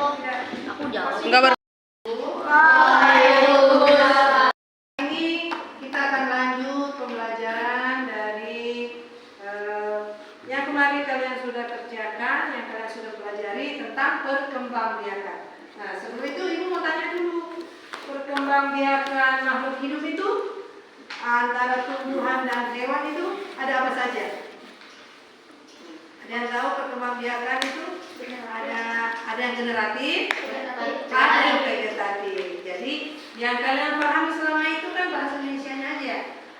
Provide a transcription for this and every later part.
Aku jawab. Enggak ber. Ini kita akan lanjut pembelajaran dari yang kemarin kalian sudah kerjakan, yang kalian sudah pelajari tentang perkembangbiakan. Nah, sebelum itu ibu mau tanya dulu, perkembangbiakan makhluk hidup itu antara tumbuhan dan hewan itu ada apa saja? Ada yang tahu perkembangbiakan itu? Ada yang generatif, ada yang vegetatif. Jadi yang kalian pahami selama itu kan bahasa Indonesianya aja.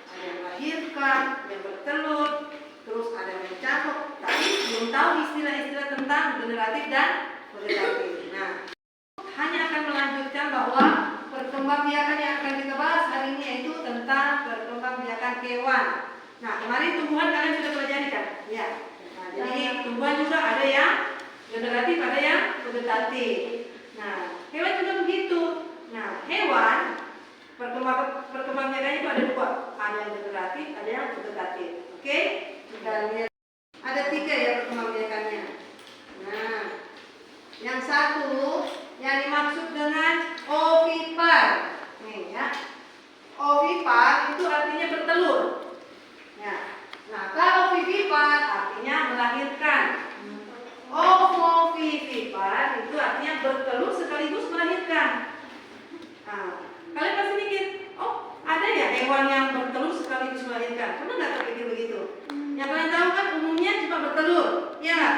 Ada yang melahirkan, yang bertelur, terus ada yang mencakok. Tapi belum tahu istilah-istilah tentang generatif dan vegetatif. Nah, hanya akan melanjutkan bahwa perkembangbiakan yang akan kita bahas hari ini yaitu tentang perkembangbiakan hewan. Nah, kemarin tumbuhan kalian sudah pelajari kan? Ya. Nah, jadi tumbuhan juga ada yang generatif, ada yang vegetatif. Nah, hewan juga begitu. Nah, hewan perkembangbiakannya itu ada dua, ada yang generatif, ada yang vegetatif. Oke? Kita lihat ada 3 ya perkembangbiakannya. Nah, yang satu yang dimaksud dengan ovipar. Nih ya. Ovipar itu artinya bertelur. Ya. Nah, kalau vivipar artinya melahirkan. Ovovivipar itu artinya bertelur sekaligus melahirkan. Nah, kalian pasti mikir, oh ada ya hewan yang bertelur sekaligus melahirkan? Pernah nggak terpikir begitu? Yang kalian tahu kan umumnya cuma bertelur, ya nggak?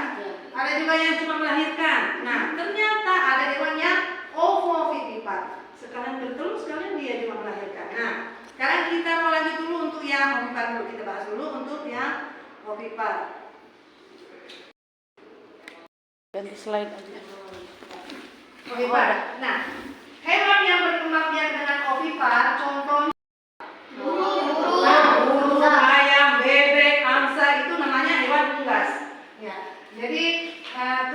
Ada juga yang cuma melahirkan. Nah, ternyata ada hewan yang ovovivipar. Sekalian bertelur, sekalian dia cuma melahirkan. Nah, sekarang kita mau lanjut dulu untuk yang ovipar dulu. Kita bahas dulu untuk yang ovipar. Ganti slide aja. Ovipar. Nah, hewan yang berkembangbiak dengan ovipar, contohnya burung, ayam, bebek, angsa itu namanya hewan unggas. Ya. Jadi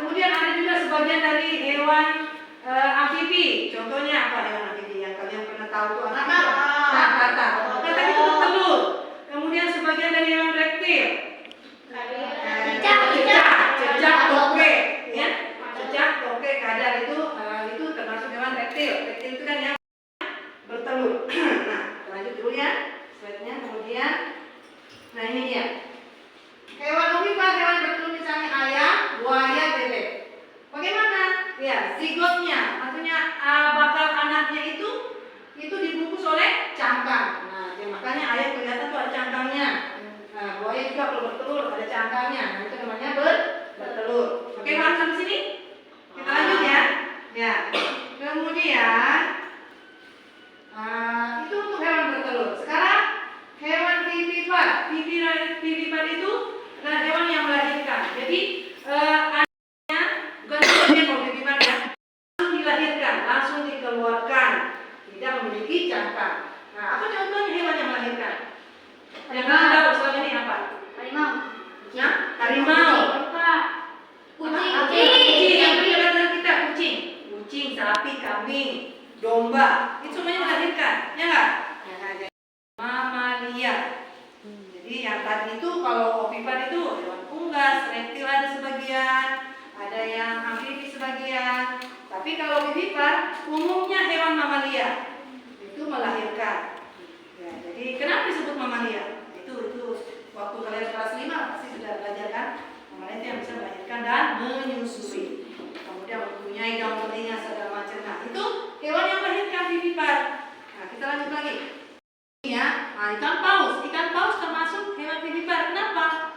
kemudian ada juga sebagian dari hewan amfibi. Contohnya apa hewan amfibi yang kalian pernah tahu itu apa? Kata. Kata itu bertelur. Kemudian sebagian dari hewan reptil. Cecak, toke, ya. Cecak, toke, kadal itu termasuk hewan reptil. Reptil itu kan yang bertelur. Nah, lanjut dulu ya slide-nya. Kemudian, nah ini dia. Hewan ovipar, hewan bertelur misalnya ayam, buaya, bebek. Bagaimana? Ya, zigotnya, maksudnya bakal anaknya itu dibungkus oleh cangkang. Nah, ya, makanya ayam kelihatan tuh ada cangkangnya. Nah, buaya juga kalau bertelur ada cangkangnya. Nah, itu namanya bertelur. Oke, paham sampai sini? Kita lanjut ya. Ya. Kemudian itu untuk hewan bertelur. Sekarang hewan vivipar. Vivipar itu adalah hewan yang melahirkan. Jadi anaknya bukan seperti kalau vivipar ya, langsung dilahirkan, langsung dikeluarkan, tidak memiliki cangkang. Nah, apa contohnya hewan yang melahirkan? Yang kalian tahu selama ini apa? Harimau. Nah, harimau. Kucing. Yang beri dengan kita kucing. Kucing, sapi, kambing, domba. Itu semuanya melahirkan, ya nggak? Mamalia. Jadi yang tadi itu kalau ovipar itu hewan unggas, reptil ada sebagian, ada yang amfibi sebagian. Tapi kalau vivipar umumnya hewan mamalia itu melahirkan. Ya, jadi kenapa disebut mamalia? Itu waktu kalian kelas 5 pasti sudah belajar kan? Mamalia itu yang bisa melahirkan dan menyusui. Kemudian mempunyai daun telinga segala macam. Nah, itu hewan yang melahirkan vivipar. Nah, kita lanjut lagi. Ya, nah, ikan paus. Ikan paus termasuk hewan vivipar. Kenapa?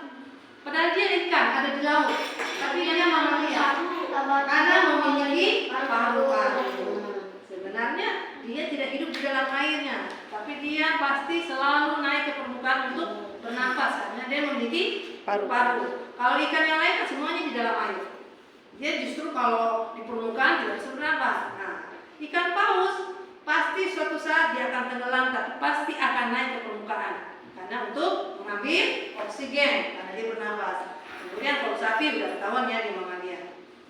Padahal dia ikan, ada di laut. Tapi dia mamalia. Karena memiliki paru-paru. Sebenarnya dia tidak hidup di dalam airnya, tapi dia pasti selalu naik ke permukaan untuk bernafas karena dia memiliki paru-paru. Kalau ikan yang lain kan semuanya di dalam air. Dia justru kalau di permukaan tidak bisa bernafas. Nah, ikan paus pasti suatu saat dia akan tenggelam, tapi pasti akan naik ke permukaan karena untuk mengambil oksigen karena dia bernafas. Kemudian kalau sapi sudah ketahuan ya di mamalia.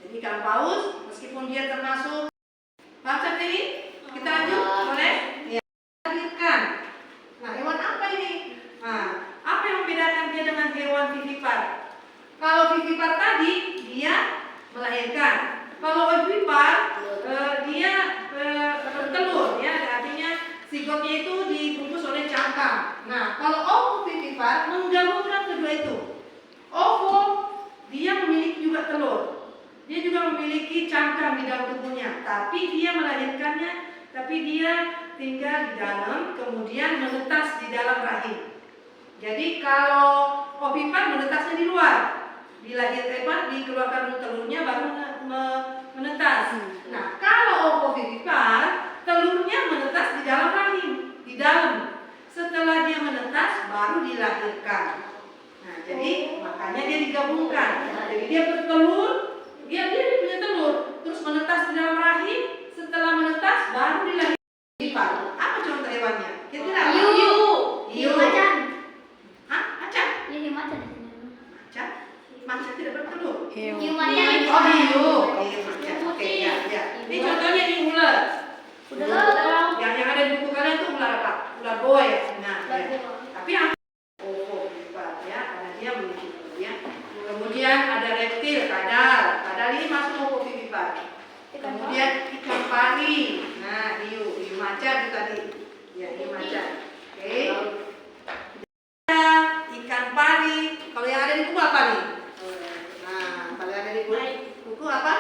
Jadi ikan paus meskipun dia termasuk paham sampai ini? Kita lanjut, boleh? Ya. Melahirkan. Nah, hewan apa ini? Nah, apa yang membedakan dia dengan hewan vivipar? Kalau vivipar tadi dia melahirkan. Kalau ovipar paham. Nah, kalau ovovivipar menggabungkan kedua itu. Ovo dia memiliki juga telur. Dia juga memiliki cangkang di dalam tubuhnya, tapi dia melahirkannya, tapi dia tinggal di dalam, kemudian menetas di dalam rahim. Jadi kalau ovipar menetasnya di luar, dikeluarkan telurnya baru menetas. Nah, kalau ovovivipar telurnya menetas di dalam rahim, di dalam. Setelah dia menetas baru dilahirkan. Nah, jadi makanya dia digabungkan. Jadi dia bertelur. Dia punya telur, terus menetas di dalam rahim, setelah menetas baru dilahirkan. Apa contoh hewannya? Kira-kira apa? Hiu. Macan. Hah? Macan? Iya, hiu macan. Macan? Macan tidak bertelur. Hiu. Hiu macan. Oh, hiu. Hiu macan. Oke, ya. Ini contohnya di ular. Udah. Yang ada di buku kalian itu ular apa? Ular boy. Nah, ya. Tapi apa? Ya, karena dia memiliki telur ya. Kemudian ada reptil, kadal ini masuk ovovivipar. Kemudian ikan pari, nah hiu macan itu tadi, ya hiu macan. Oke. Ada ikan pari. Kalau yang ada di buku apa nih? Nah, kalau yang ada di buku apa?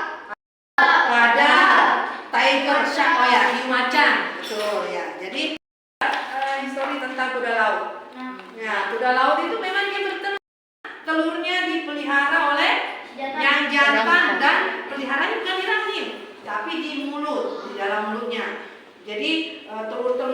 Kadal, tiger shark, oh ya hiu macan, betul ya. Jadi histori tentang kuda laut. Nah, kuda laut itu memang dia bertelur. Telurnya dipelihara oleh yang jantan dan peliharanya bukan di rahim, tapi di mulut, di dalam mulutnya. Jadi telur-telur